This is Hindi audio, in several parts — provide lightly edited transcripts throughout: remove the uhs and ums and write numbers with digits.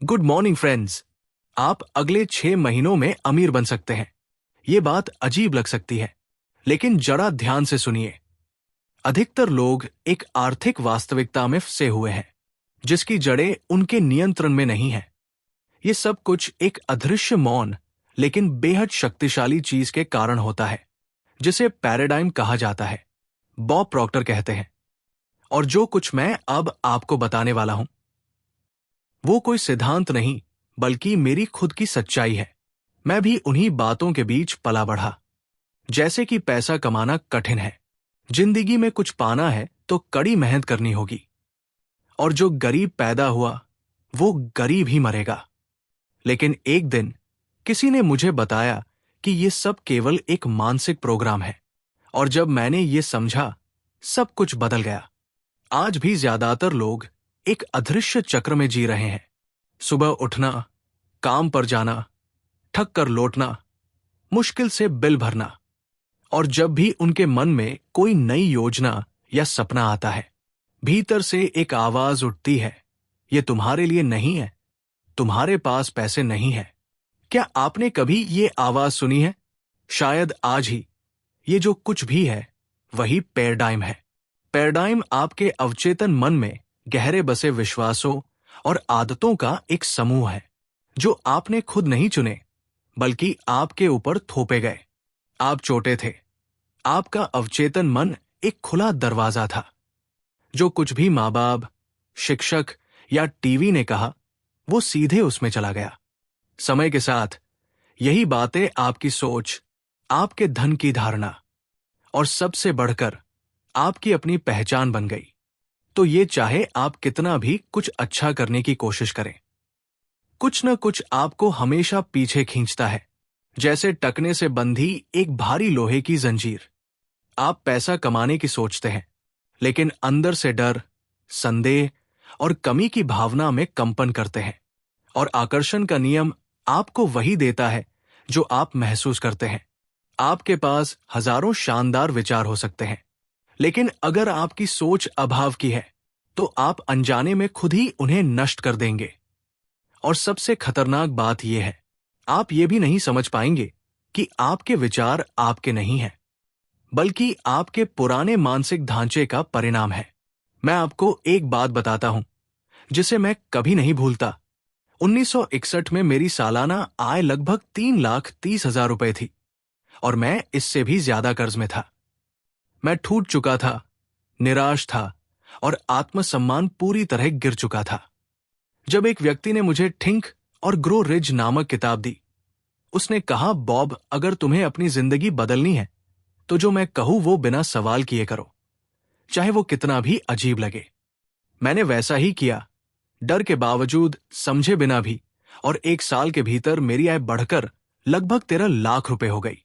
Good morning friends. आप अगले 6 महीनों में अमीर बन सकते हैं। ये बात अजीब लग सकती है, लेकिन जरा ध्यान से सुनिए। अधिकतर लोग एक आर्थिक वास्तविकता में फंसे हुए हैं, जिसकी जड़ें उनके नियंत्रण में नहीं है। ये सब कुछ एक अदृश्य मौन लेकिन बेहद शक्तिशाली चीज के कारण होता है, जिसे पैराडाइम कहा जाता है। बॉब प्रॉक्टर कहते हैं। और जो कुछ मैं अब आपको बताने वाला हूं, वो कोई सिद्धांत नहीं, बल्कि मेरी खुद की सच्चाई है। मैं भी उन्हीं बातों के बीच पला बढ़ा। जैसे कि पैसा कमाना कठिन है, जिंदगी में कुछ पाना है तो कड़ी मेहनत करनी होगी, और जो गरीब पैदा हुआ वो गरीब ही मरेगा। लेकिन एक दिन किसी ने मुझे बताया कि ये सब केवल एक मानसिक प्रोग्राम है, और जब मैंने ये समझा, सब कुछ बदल गया। आज भी ज्यादातर लोग एक अदृश्य चक्र में जी रहे हैं। सुबह उठना, काम पर जाना, थक कर लौटना, मुश्किल से बिल भरना, और जब भी उनके मन में कोई नई योजना या सपना आता है, भीतर से एक आवाज उठती है, ये तुम्हारे लिए नहीं है, तुम्हारे पास पैसे नहीं है। क्या आपने कभी ये आवाज सुनी है? शायद आज ही। ये जो कुछ भी है वही पैराडाइम है। पैराडाइम आपके अवचेतन मन में गहरे बसे विश्वासों और आदतों का एक समूह है, जो आपने खुद नहीं चुने, बल्कि आपके ऊपर थोपे गए। आप छोटे थे, आपका अवचेतन मन एक खुला दरवाजा था। जो कुछ भी माँ बाप, शिक्षक या टीवी ने कहा, वो सीधे उसमें चला गया। समय के साथ यही बातें आपकी सोच, आपके धन की धारणा और सबसे बढ़कर आपकी अपनी पहचान बन गई। तो ये चाहे आप कितना भी कुछ अच्छा करने की कोशिश करें, कुछ न कुछ आपको हमेशा पीछे खींचता है, जैसे टकने से बंधी एक भारी लोहे की जंजीर। आप पैसा कमाने की सोचते हैं, लेकिन अंदर से डर, संदेह और कमी की भावना में कंपन करते हैं, और आकर्षण का नियम आपको वही देता है जो आप महसूस करते हैं। आपके पास हजारों शानदार विचार हो सकते हैं, लेकिन अगर आपकी सोच अभाव की है, तो आप अनजाने में खुद ही उन्हें नष्ट कर देंगे। और सबसे खतरनाक बात यह है, आप ये भी नहीं समझ पाएंगे कि आपके विचार आपके नहीं हैं, बल्कि आपके पुराने मानसिक ढांचे का परिणाम है। मैं आपको एक बात बताता हूं, जिसे मैं कभी नहीं भूलता। 1961 में मेरी सालाना आय लगभग 3,30,000 रुपए थी, और मैं इससे भी ज्यादा कर्ज में था। मैं टूट चुका था, निराश था, और आत्मसम्मान पूरी तरह गिर चुका था। जब एक व्यक्ति ने मुझे थिंक और ग्रो रिच नामक किताब दी, उसने कहा, बॉब, अगर तुम्हें अपनी जिंदगी बदलनी है, तो जो मैं कहूं वो बिना सवाल किए करो, चाहे वो कितना भी अजीब लगे। मैंने वैसा ही किया, डर के बावजूद, समझे बिना भी, और 1 साल के भीतर मेरी आय बढ़कर लगभग 13 लाख रुपए हो गई।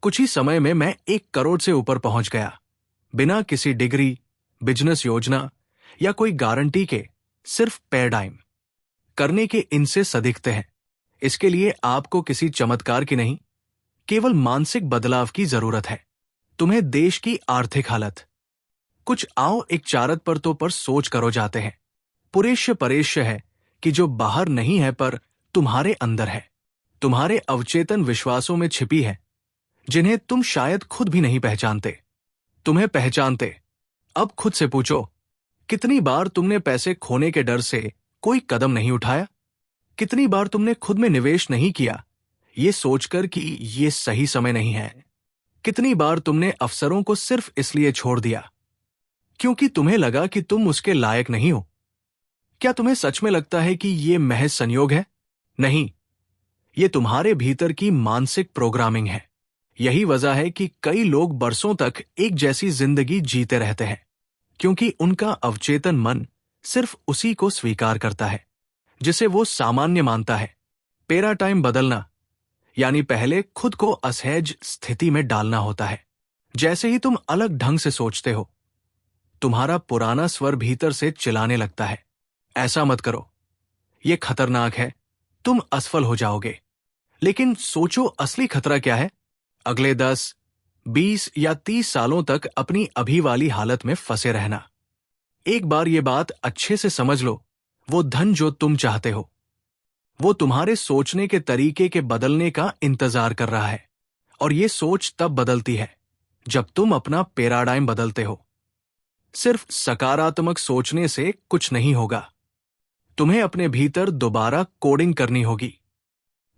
कुछ ही समय में मैं 1 करोड़ से ऊपर पहुंच गया, बिना किसी डिग्री, बिजनेस योजना या कोई गारंटी के। सिर्फ पैराडाइम करने के इनसे सदिखते हैं। इसके लिए आपको किसी चमत्कार की नहीं, केवल मानसिक बदलाव की जरूरत है। तुम्हें देश की आर्थिक हालत, कुछ आओ एक चारत पर तो पर सोच करो जाते हैं। पुरेश्य परेश्य है कि जो बाहर नहीं है पर तुम्हारे अंदर है, तुम्हारे अवचेतन विश्वासों में छिपी है, जिन्हें तुम शायद खुद भी नहीं पहचानते। तुम्हें पहचानते। अब खुद से पूछो, कितनी बार तुमने पैसे खोने के डर से कोई कदम नहीं उठाया? कितनी बार तुमने खुद में निवेश नहीं किया, ये सोचकर कि ये सही समय नहीं है? कितनी बार तुमने अवसरों को सिर्फ इसलिए छोड़ दिया क्योंकि तुम्हें लगा कि तुम उसके लायक नहीं हो? क्या तुम्हें सच में लगता है कि ये महज संयोग है? नहीं, ये तुम्हारे भीतर की मानसिक प्रोग्रामिंग है। यही वजह है कि कई लोग बरसों तक एक जैसी जिंदगी जीते रहते हैं, क्योंकि उनका अवचेतन मन सिर्फ उसी को स्वीकार करता है जिसे वो सामान्य मानता है। पैराडाइम बदलना यानी पहले खुद को असहज स्थिति में डालना होता है। जैसे ही तुम अलग ढंग से सोचते हो, तुम्हारा पुराना स्वर भीतर से चिल्लाने लगता है, ऐसा मत करो, ये खतरनाक है, तुम असफल हो जाओगे। लेकिन सोचो, असली खतरा क्या है? अगले 10, 20 या 30 सालों तक अपनी अभी वाली हालत में फंसे रहना। एक बार ये बात अच्छे से समझ लो, वो धन जो तुम चाहते हो, वो तुम्हारे सोचने के तरीके के बदलने का इंतजार कर रहा है, और ये सोच तब बदलती है जब तुम अपना पैराडाइम बदलते हो। सिर्फ सकारात्मक सोचने से कुछ नहीं होगा। तुम्हें अपने भीतर दोबारा कोडिंग करनी होगी।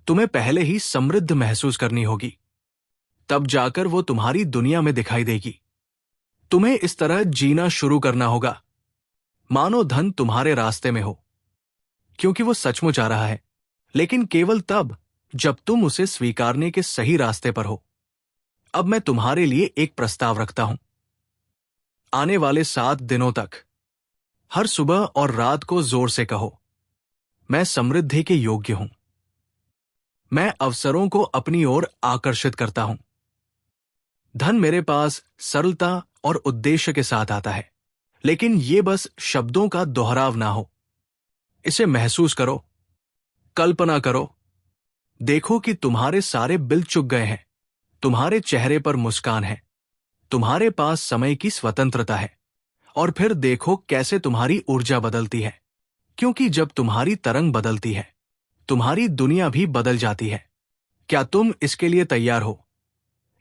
तुम्हें पहले ही समृद्ध महसूस करनी होगी, तब जाकर वो तुम्हारी दुनिया में दिखाई देगी। तुम्हें इस तरह जीना शुरू करना होगा मानो धन तुम्हारे रास्ते में हो, क्योंकि वो सचमुच आ रहा है, लेकिन केवल तब जब तुम उसे स्वीकारने के सही रास्ते पर हो। अब मैं तुम्हारे लिए एक प्रस्ताव रखता हूं। आने वाले 7 दिनों तक हर सुबह और रात को जोर से कहो, मैं समृद्धि के योग्य हूं। मैं अवसरों को अपनी ओर आकर्षित करता हूं। धन मेरे पास सरलता और उद्देश्य के साथ आता है, लेकिन ये बस शब्दों का दोहराव ना हो। इसे महसूस करो, कल्पना करो। देखो कि तुम्हारे सारे बिल चुक गए हैं, तुम्हारे चेहरे पर मुस्कान है, तुम्हारे पास समय की स्वतंत्रता है। और फिर देखो कैसे तुम्हारी ऊर्जा बदलती है, क्योंकि जब तुम्हारी तरंग बदलती है, तुम्हारी दुनिया भी बदल जाती है। क्या तुम इसके लिए तैयार हो,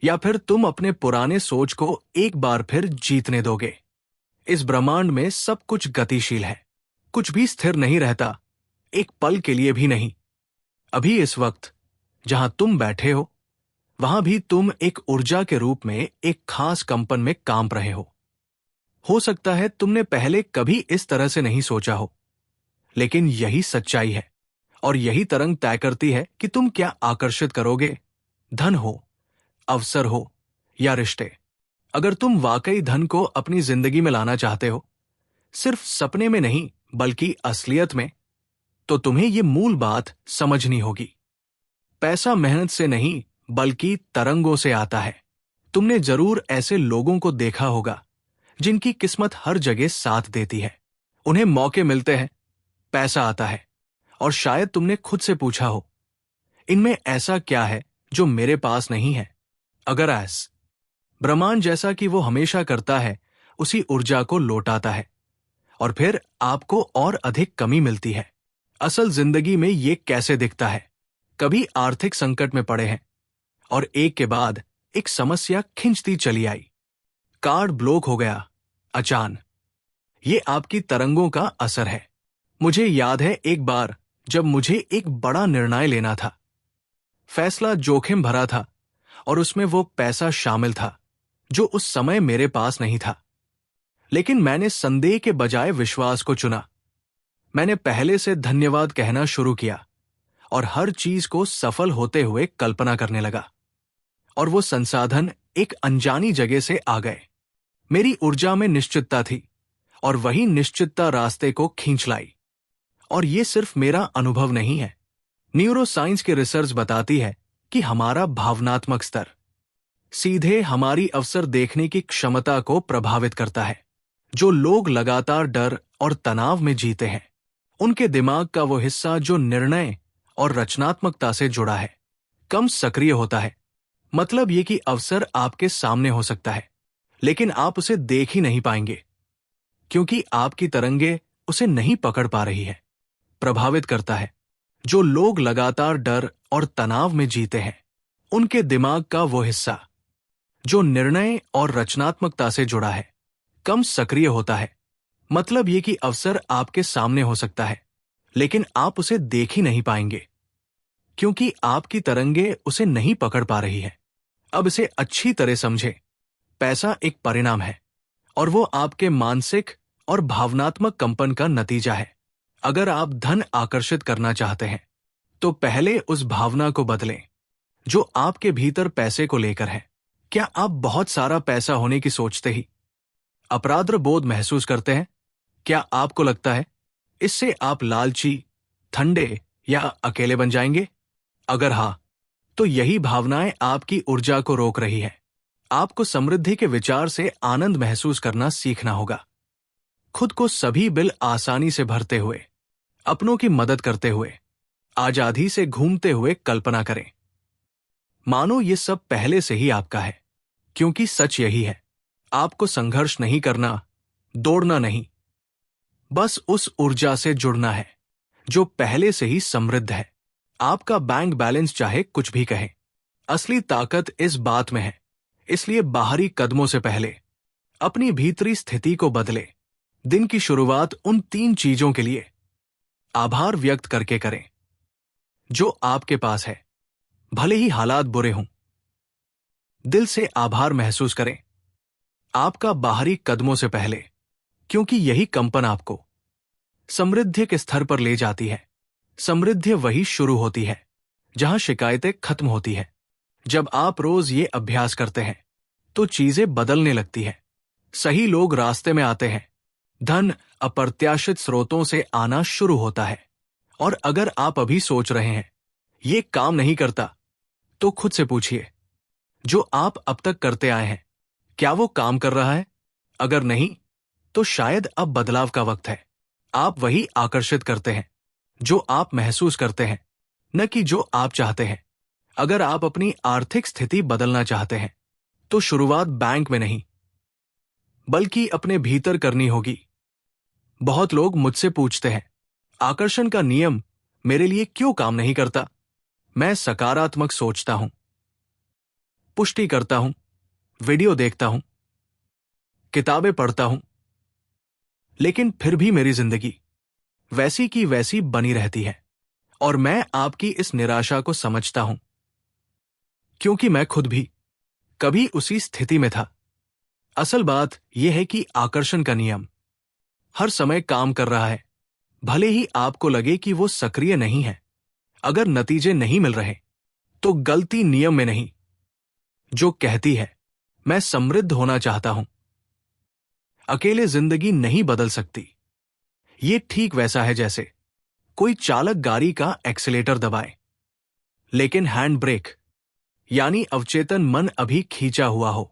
या फिर तुम अपने पुराने सोच को एक बार फिर जीतने दोगे? इस ब्रह्मांड में सब कुछ गतिशील है, कुछ भी स्थिर नहीं रहता, एक पल के लिए भी नहीं। अभी इस वक्त जहां तुम बैठे हो, वहां भी तुम एक ऊर्जा के रूप में एक खास कंपन में कांप रहे हो सकता है तुमने पहले कभी इस तरह से नहीं सोचा हो, लेकिन यही सच्चाई है, और यही तरंग तय करती है कि तुम क्या आकर्षित करोगे, धन हो, अवसर हो या रिश्ते। अगर तुम वाकई धन को अपनी जिंदगी में लाना चाहते हो, सिर्फ सपने में नहीं बल्कि असलियत में, तो तुम्हें ये मूल बात समझनी होगी। पैसा मेहनत से नहीं बल्कि तरंगों से आता है। तुमने जरूर ऐसे लोगों को देखा होगा जिनकी किस्मत हर जगह साथ देती है। उन्हें मौके मिलते हैं, पैसा आता है, और शायद तुमने खुद से पूछा हो, इनमें ऐसा क्या है जो मेरे पास नहीं है? अगर ब्रह्मांड जैसा कि वो हमेशा करता है, उसी ऊर्जा को लौटाता है, और फिर आपको और अधिक कमी मिलती है। असल जिंदगी में ये कैसे दिखता है? कभी आर्थिक संकट में पड़े हैं और एक के बाद एक समस्या खिंचती चली आई, कार्ड ब्लॉक हो गया अचानक। ये आपकी तरंगों का असर है। मुझे याद है एक बार जब मुझे एक बड़ा निर्णय लेना था। फैसला जोखिम भरा था, और उसमें वो पैसा शामिल था जो उस समय मेरे पास नहीं था। लेकिन मैंने संदेह के बजाय विश्वास को चुना। मैंने पहले से धन्यवाद कहना शुरू किया और हर चीज को सफल होते हुए कल्पना करने लगा। और वो संसाधन एक अनजानी जगह से आ गए। मेरी ऊर्जा में निश्चितता थी, और वही निश्चितता रास्ते को खींच लाई। और ये सिर्फ मेरा अनुभव नहीं है। न्यूरोसाइंस की रिसर्च बताती है कि हमारा भावनात्मक स्तर सीधे हमारी अवसर देखने की क्षमता को प्रभावित करता है। जो लोग लगातार डर और तनाव में जीते हैं, उनके दिमाग का वो हिस्सा जो निर्णय और रचनात्मकता से जुड़ा है, कम सक्रिय होता है। मतलब ये कि अवसर आपके सामने हो सकता है, लेकिन आप उसे देख ही नहीं पाएंगे, क्योंकि आपकी तरंगे उसे नहीं पकड़ पा रही है। प्रभावित करता है। जो लोग लगातार डर और तनाव में जीते हैं, उनके दिमाग का वो हिस्सा जो निर्णय और रचनात्मकता से जुड़ा है, कम सक्रिय होता है। मतलब ये कि अवसर आपके सामने हो सकता है, लेकिन आप उसे देख ही नहीं पाएंगे, क्योंकि आपकी तरंगे उसे नहीं पकड़ पा रही है। अब इसे अच्छी तरह समझे। पैसा एक परिणाम है, और वो आपके मानसिक और भावनात्मक कंपन का नतीजा है। अगर आप धन आकर्षित करना चाहते हैं, तो पहले उस भावना को बदलें जो आपके भीतर पैसे को लेकर है। क्या आप बहुत सारा पैसा होने की सोचते ही अपराध बोध महसूस करते हैं? क्या आपको लगता है इससे आप लालची, ठंडे या अकेले बन जाएंगे? अगर हाँ, तो यही भावनाएं आपकी ऊर्जा को रोक रही है। आपको समृद्धि के विचार से आनंद महसूस करना सीखना होगा। खुद को सभी बिल आसानी से भरते हुए, अपनों की मदद करते हुए, आजादी से घूमते हुए कल्पना करें। मानो ये सब पहले से ही आपका है, क्योंकि सच यही है। आपको संघर्ष नहीं करना, दौड़ना नहीं, बस उस ऊर्जा से जुड़ना है जो पहले से ही समृद्ध है। आपका बैंक बैलेंस चाहे कुछ भी कहे, असली ताकत इस बात में है। इसलिए बाहरी कदमों से पहले अपनी भीतरी स्थिति को बदले। दिन की शुरुआत उन 3 चीजों के लिए आभार व्यक्त करके करें जो आपके पास है, भले ही हालात बुरे हों। दिल से आभार महसूस करें आपका बाहरी कदमों से पहले, क्योंकि यही कंपन आपको समृद्धि के स्तर पर ले जाती है। समृद्धि वही शुरू होती है जहां शिकायतें खत्म होती है। जब आप रोज ये अभ्यास करते हैं तो चीजें बदलने लगती है। सही लोग रास्ते में आते हैं, धन अप्रत्याशित स्रोतों से आना शुरू होता है। और अगर आप अभी सोच रहे हैं ये काम नहीं करता, तो खुद से पूछिए, जो आप अब तक करते आए हैं क्या वो काम कर रहा है? अगर नहीं, तो शायद अब बदलाव का वक्त है। आप वही आकर्षित करते हैं जो आप महसूस करते हैं, न कि जो आप चाहते हैं। अगर आप अपनी आर्थिक स्थिति बदलना चाहते हैं तो शुरुआत बैंक में नहीं, बल्कि अपने भीतर करनी होगी। बहुत लोग मुझसे पूछते हैं, आकर्षण का नियम मेरे लिए क्यों काम नहीं करता? मैं सकारात्मक सोचता हूं, पुष्टि करता हूं, वीडियो देखता हूं, किताबें पढ़ता हूं, लेकिन फिर भी मेरी जिंदगी वैसी की वैसी बनी रहती है। और मैं आपकी इस निराशा को समझता हूं, क्योंकि मैं खुद भी कभी उसी स्थिति में था। असल बात यह है कि आकर्षण का नियम हर समय काम कर रहा है, भले ही आपको लगे कि वो सक्रिय नहीं है। अगर नतीजे नहीं मिल रहे, तो गलती नियम में नहीं, जो कहती है मैं समृद्ध होना चाहता हूं। अकेले जिंदगी नहीं बदल सकती। ये ठीक वैसा है जैसे कोई चालक गाड़ी का एक्सीलेटर दबाए, लेकिन हैंड ब्रेक यानी अवचेतन मन अभी खींचा हुआ हो।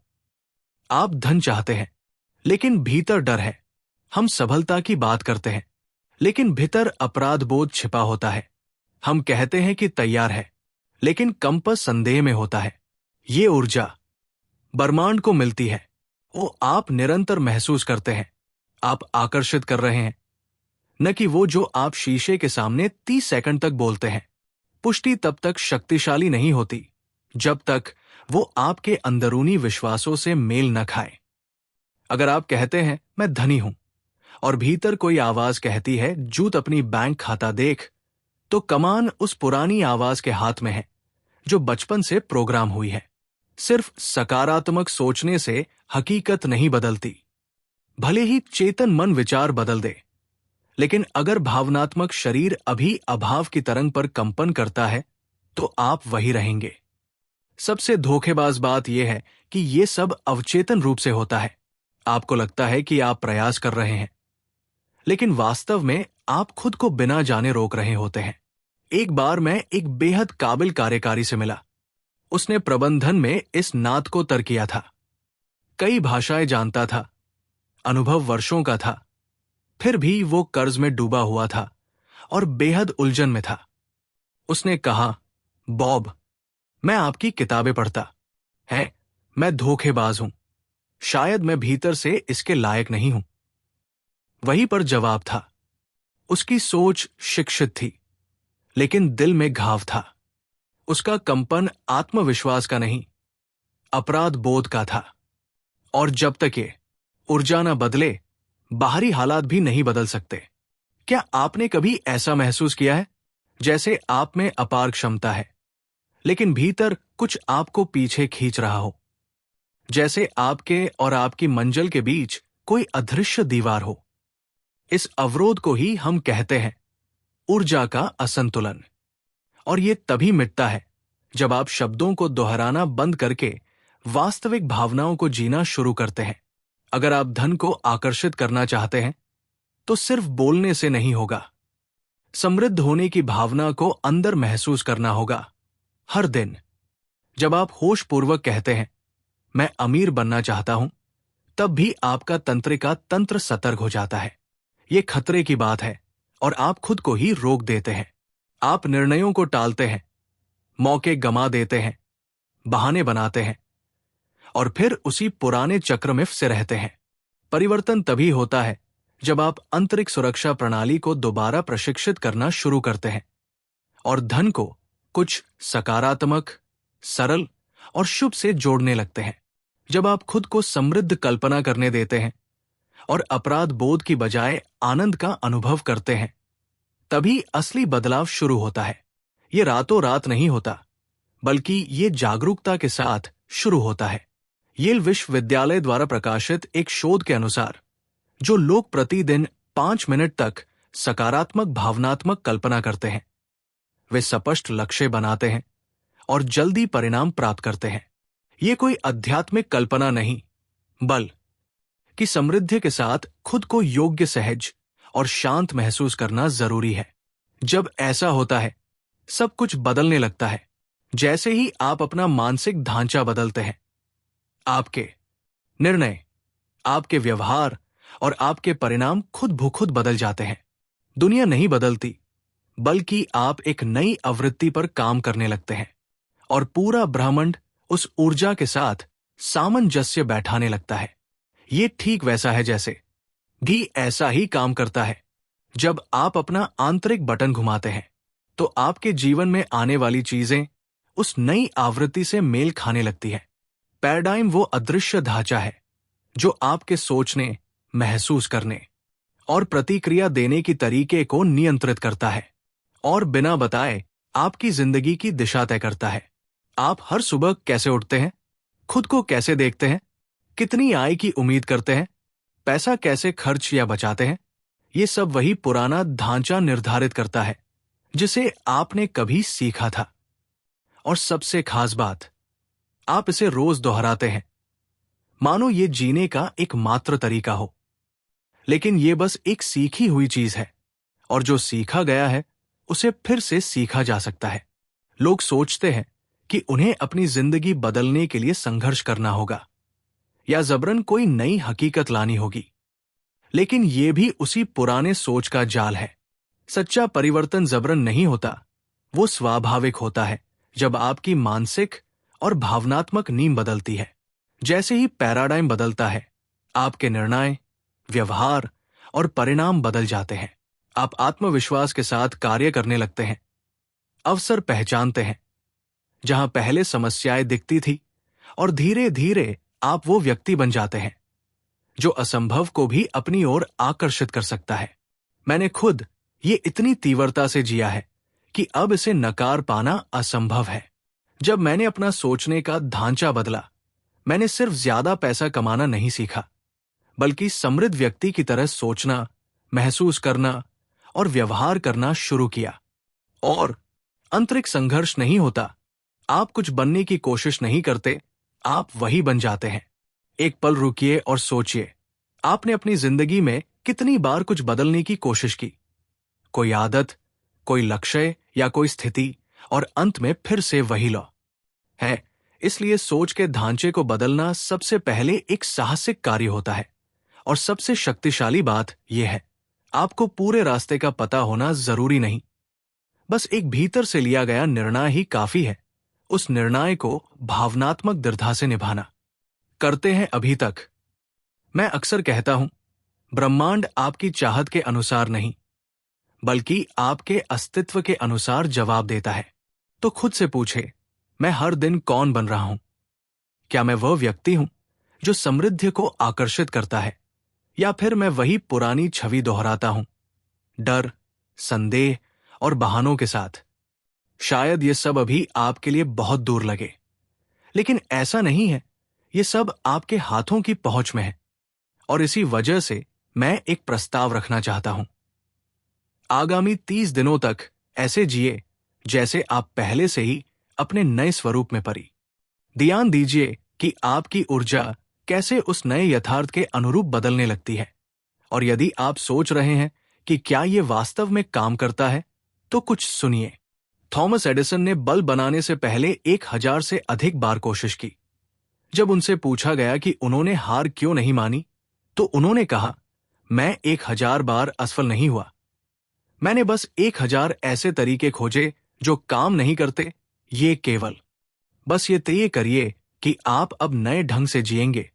आप धन चाहते हैं, लेकिन भीतर डर है। हम सफलता की बात करते हैं, लेकिन भीतर अपराध बोध छिपा होता है। हम कहते हैं कि तैयार है, लेकिन कंपस संदेह में होता है। ये ऊर्जा ब्रह्मांड को मिलती है, वो आप निरंतर महसूस करते हैं। आप आकर्षित कर रहे हैं, न कि वो जो आप शीशे के सामने 30 सेकंड तक बोलते हैं। पुष्टि तब तक शक्तिशाली नहीं होती जब तक वो आपके अंदरूनी विश्वासों से मेल न खाए। अगर आप कहते हैं मैं धनी हूं, और भीतर कोई आवाज कहती है जूत अपनी बैंक खाता देख, तो कमान उस पुरानी आवाज के हाथ में है जो बचपन से प्रोग्राम हुई है। सिर्फ सकारात्मक सोचने से हकीकत नहीं बदलती, भले ही चेतन मन विचार बदल दे। लेकिन अगर भावनात्मक शरीर अभी अभाव की तरंग पर कंपन करता है, तो आप वही रहेंगे। सबसे धोखेबाज बात यह है कि यह सब अवचेतन रूप से होता है। आपको लगता है कि आप प्रयास कर रहे हैं, लेकिन वास्तव में आप खुद को बिना जाने रोक रहे होते हैं। एक बार मैं एक बेहद काबिल कार्यकारी से मिला। उसने प्रबंधन में इस नात को तर्क किया था। कई भाषाएं जानता था, अनुभव वर्षों का था, फिर भी वो कर्ज में डूबा हुआ था और बेहद उलझन में था। उसने कहा, बॉब, मैं आपकी किताबें पढ़ता है, मैं धोखेबाज हूं, शायद मैं भीतर से इसके लायक नहीं हूं। वहीं पर जवाब था। उसकी सोच शिक्षित थी, लेकिन दिल में घाव था। उसका कंपन आत्मविश्वास का नहीं, अपराध बोध का था। और जब तक ये ऊर्जा न बदले, बाहरी हालात भी नहीं बदल सकते। क्या आपने कभी ऐसा महसूस किया है जैसे आप में अपार क्षमता है, लेकिन भीतर कुछ आपको पीछे खींच रहा हो? जैसे आपके और आपकी मंजिल के बीच कोई अदृश्य दीवार हो। इस अवरोध को ही हम कहते हैं ऊर्जा का असंतुलन। और ये तभी मिटता है जब आप शब्दों को दोहराना बंद करके वास्तविक भावनाओं को जीना शुरू करते हैं। अगर आप धन को आकर्षित करना चाहते हैं, तो सिर्फ बोलने से नहीं होगा। समृद्ध होने की भावना को अंदर महसूस करना होगा। हर दिन जब आप होशपूर्वक कहते हैं मैं अमीर बनना चाहता हूं, तब भी आपका तंत्रिका तंत्र सतर्क हो जाता है। ये खतरे की बात है और आप खुद को ही रोक देते हैं। आप निर्णयों को टालते हैं, मौके गमा देते हैं, बहाने बनाते हैं और फिर उसी पुराने चक्र में फंसे रहते हैं। परिवर्तन तभी होता है जब आप आंतरिक सुरक्षा प्रणाली को दोबारा प्रशिक्षित करना शुरू करते हैं और धन को कुछ सकारात्मक, सरल और शुभ से जोड़ने लगते हैं। जब आप खुद को समृद्ध कल्पना करने देते हैं और अपराध बोध की बजाय आनंद का अनुभव करते हैं, तभी असली बदलाव शुरू होता है। ये रातों रात नहीं होता, बल्कि ये जागरूकता के साथ शुरू होता है। येल विश्वविद्यालय द्वारा प्रकाशित एक शोध के अनुसार, जो लोग प्रतिदिन 5 मिनट तक सकारात्मक भावनात्मक कल्पना करते हैं, वे स्पष्ट लक्ष्य बनाते हैं और जल्दी परिणाम प्राप्त करते हैं। ये कोई आध्यात्मिक कल्पना नहीं, बल्कि समृद्धि के साथ खुद को योग्य, सहज और शांत महसूस करना जरूरी है। जब ऐसा होता है, सब कुछ बदलने लगता है। जैसे ही आप अपना मानसिक ढांचा बदलते हैं, आपके निर्णय, आपके व्यवहार और आपके परिणाम खुद ब खुद बदल जाते हैं। दुनिया नहीं बदलती, बल्कि आप एक नई आवृत्ति पर काम करने लगते हैं और पूरा ब्रह्मांड उस ऊर्जा के साथ सामंजस्य बैठाने लगता है। ये ठीक वैसा है जैसे भी ऐसा ही काम करता है। जब आप अपना आंतरिक बटन घुमाते हैं, तो आपके जीवन में आने वाली चीजें उस नई आवृत्ति से मेल खाने लगती है। पैराडाइम वो अदृश्य ढांचा है जो आपके सोचने, महसूस करने और प्रतिक्रिया देने की तरीके को नियंत्रित करता है और बिना बताए आपकी जिंदगी की दिशा तय करता है। आप हर सुबह कैसे उठते हैं, खुद को कैसे देखते हैं, कितनी आय की उम्मीद करते हैं, पैसा कैसे खर्च या बचाते हैं, ये सब वही पुराना ढांचा निर्धारित करता है जिसे आपने कभी सीखा था। और सबसे खास बात, आप इसे रोज दोहराते हैं, मानो ये जीने का एक मात्र तरीका हो। लेकिन ये बस एक सीखी हुई चीज है, और जो सीखा गया है उसे फिर से सीखा जा सकता है। लोग सोचते हैं कि उन्हें अपनी जिंदगी बदलने के लिए संघर्ष करना होगा या जबरन कोई नई हकीकत लानी होगी, लेकिन ये भी उसी पुराने सोच का जाल है। सच्चा परिवर्तन जबरन नहीं होता, वो स्वाभाविक होता है जब आपकी मानसिक और भावनात्मक नींव बदलती है। जैसे ही पैराडाइम बदलता है, आपके निर्णय, व्यवहार और परिणाम बदल जाते हैं। आप आत्मविश्वास के साथ कार्य करने लगते हैं, अवसर पहचानते हैं जहां पहले समस्याएं दिखती थी, और धीरे धीरे आप वो व्यक्ति बन जाते हैं जो असंभव को भी अपनी ओर आकर्षित कर सकता है। मैंने खुद ये इतनी तीव्रता से जिया है कि अब इसे नकार पाना असंभव है। जब मैंने अपना सोचने का ढांचा बदला, मैंने सिर्फ ज्यादा पैसा कमाना नहीं सीखा, बल्कि समृद्ध व्यक्ति की तरह सोचना, महसूस करना और व्यवहार करना शुरू किया। और आंतरिक संघर्ष नहीं होता, आप कुछ बनने की कोशिश नहीं करते, आप वही बन जाते हैं। एक पल रुकिए और सोचिए, आपने अपनी जिंदगी में कितनी बार कुछ बदलने की कोशिश की? कोई आदत, कोई लक्ष्य या कोई स्थिति, और अंत में फिर से वही लौ है। इसलिए सोच के ढांचे को बदलना सबसे पहले एक साहसिक कार्य होता है, और सबसे शक्तिशाली बात यह है, आपको पूरे रास्ते का पता होना जरूरी नहीं, बस एक भीतर से लिया गया निर्णय ही काफी है। उस निर्णय को भावनात्मक दृढ़ता से निभाना। करते हैं अभी तक। मैं अक्सर कहता हूं, ब्रह्मांड आपकी चाहत के अनुसार नहीं, बल्कि आपके अस्तित्व के अनुसार जवाब देता है। तो खुद से पूछे, मैं हर दिन कौन बन रहा हूं? क्या मैं वह व्यक्ति हूं जो समृद्धि को आकर्षित करता है, या फिर मैं वही पुरानी छवि दोहराता हूं, डर, संदेह और बहानों के साथ? शायद ये सब अभी आपके लिए बहुत दूर लगे, लेकिन ऐसा नहीं है। ये सब आपके हाथों की पहुंच में है, और इसी वजह से मैं एक प्रस्ताव रखना चाहता हूं। आगामी 30 दिनों तक ऐसे जिए जैसे आप पहले से ही अपने नए स्वरूप में परी। ध्यान दीजिए कि आपकी ऊर्जा कैसे उस नए यथार्थ के अनुरूप बदलने लगती है। और यदि आप सोच रहे हैं कि क्या यह वास्तव में काम करता है, तो कुछ सुनिए। थॉमस एडिसन ने बल्ब बनाने से पहले 1000 से अधिक बार कोशिश की। जब उनसे पूछा गया कि उन्होंने हार क्यों नहीं मानी, तो उन्होंने कहा, मैं 1000 बार असफल नहीं हुआ, मैंने बस 1000 ऐसे तरीके खोजे जो काम नहीं करते। ये केवल बस ये तय करिए कि आप अब नए ढंग से जिएंगे,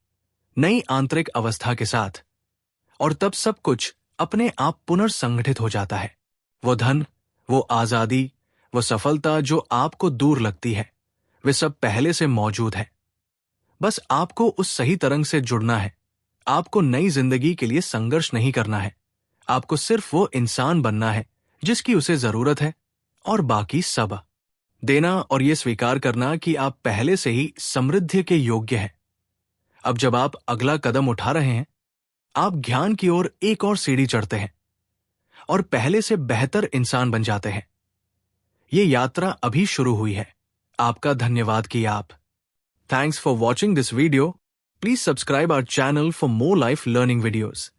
नई आंतरिक अवस्था के साथ, और तब सब कुछ अपने आप पुनर्संगठित हो जाता है। वो धन, वो आजादी, वो सफलता जो आपको दूर लगती है, वे सब पहले से मौजूद है। बस आपको उस सही तरंग से जुड़ना है। आपको नई जिंदगी के लिए संघर्ष नहीं करना है। आपको सिर्फ वो इंसान बनना है जिसकी उसे जरूरत है, और बाकी सब देना और ये स्वीकार करना कि आप पहले से ही समृद्धि के योग्य हैं। अब जब आप अगला कदम उठा रहे हैं, आप ज्ञान की ओर एक और सीढ़ी चढ़ते हैं और पहले से बेहतर इंसान बन जाते हैं। ये यात्रा अभी शुरू हुई है। आपका धन्यवाद कि आप। Thanks for watching this video. Please subscribe our channel for more life learning videos.